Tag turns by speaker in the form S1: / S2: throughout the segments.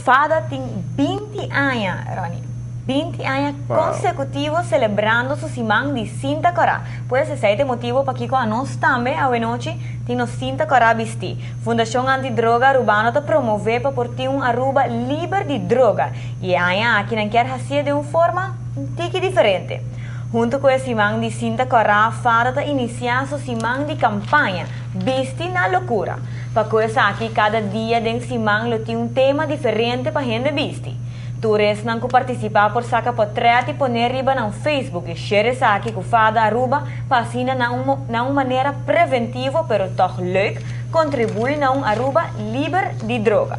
S1: Fada tem 20 anos, Ronnie. 20 anos consecutivos celebrando su simán de Cinta Corá. Pues ese es el motivo para que nós também, a noite, temos Cinta Corá vestir. Fundação Antidroga Urbana te promove para portar Aruba livre de droga. E aqui não quer fazer de uma forma um tique diferente. Junto com esse simán de Cinta Corá, Fada te iniciar su simán de campanha, Viste na Loucura. Para coisa aqui, cada dia de simán tem um tema diferente para a gente vestir. Todos não participar por saca portrait e poner riba no Facebook e share aqui com Fada Aruba para assim na uma maneira preventiva, pero toch leuk, contribuir na Aruba livre de droga.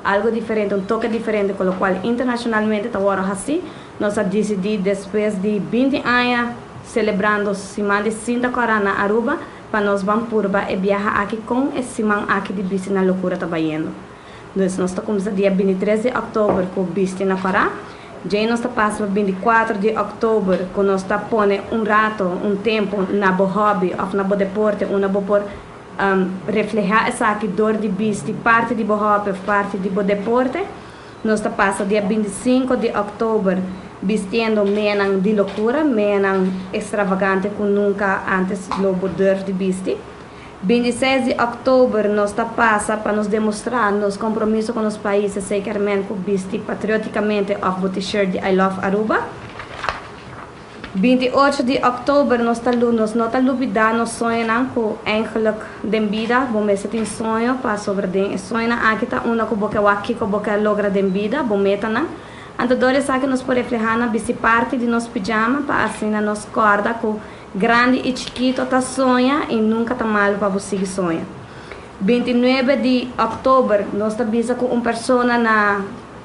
S2: Algo diferente, um toque diferente, com o qual internacionalmente agora assim, nós decidimos depois de 20 anos celebrando Simão de Cinta Corá na Aruba, para nós vamos purba e viajar aqui com esse Simão aqui de Viste na Loucura trabalhando. Então, nós estamos dia 23 de outubro com Viste na Corá. Já nós passamos 24 de outubro, com nós põe rato, tempo na bo hobby ou na bo deporte, na bo por reflejar essa aqui dor de Viste, parte de bo hobby, parte de bo deporte. Nós passamos dia 25 de outubro vestindo menan de loucura, menan extravagante que nunca antes lobo dor de Viste. 26 de outubro nós passa para nos demonstrar nosso compromisso com os países, seguramente com Viste patrioticamente of o t-shirt de I Love Aruba. 28 de outubro nós não duvidar, nós sonhamos com eigenlijk de vida, bom mês tem sonho para sobre den sonho aqui tá uma que boca logra de vida, bom meta não. Antadores aqui nós podemos refletir na Viste parte de nosso pijama para assim nós corda com grande e chiquito tá sonha e nunca tá mal para você sonha. 29 de outubro nós tá visa com uma pessoa na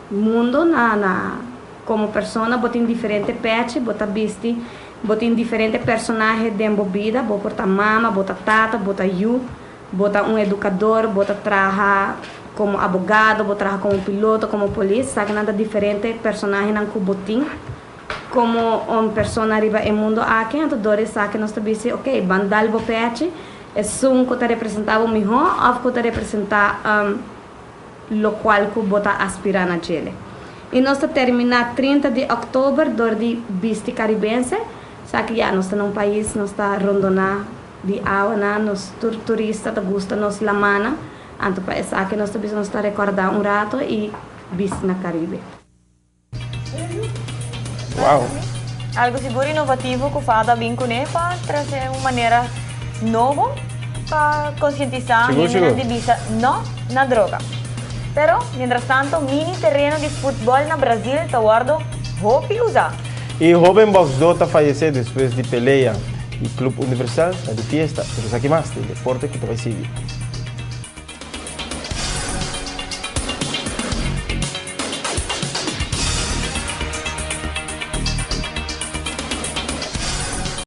S2: mundo como pessoa botem diferente pet, bota viste, botem diferente personagem dentro vida, bota mama, bota tata, bota you, bota educador, bota trabalhar como advogado, bota trabalhar como piloto, como polícia, sabe nada diferente personagem não com botim. Como uma pessoa arriba no mundo aqui, então dores que nós também dizemos, ok, bandal bo peixe, é um que representava o melhor, ou que representa o qual que bota aspirar na Chile. E nós termina 30 de outubro, dor de Viste caribense, sabe que já nós estamos num país, nós está rondonando de água, nós turistas gosta nós la mana, então para isso aqui nós também nós está recordar rato e Viste na Caribe.
S3: Uau!
S1: Algo seguro e inovativo que o Fada vem com ele para trazer uma maneira nova para conscientizar a gente de vista não na droga. Pero, mientras tanto, mini terreno de futebol na Brasil está guardado Hope usar.
S3: E Robin Box Dota faleceu depois de peleia e Clube Universal, de fiesta, pero aqui mais, de deporte que tu vai seguir.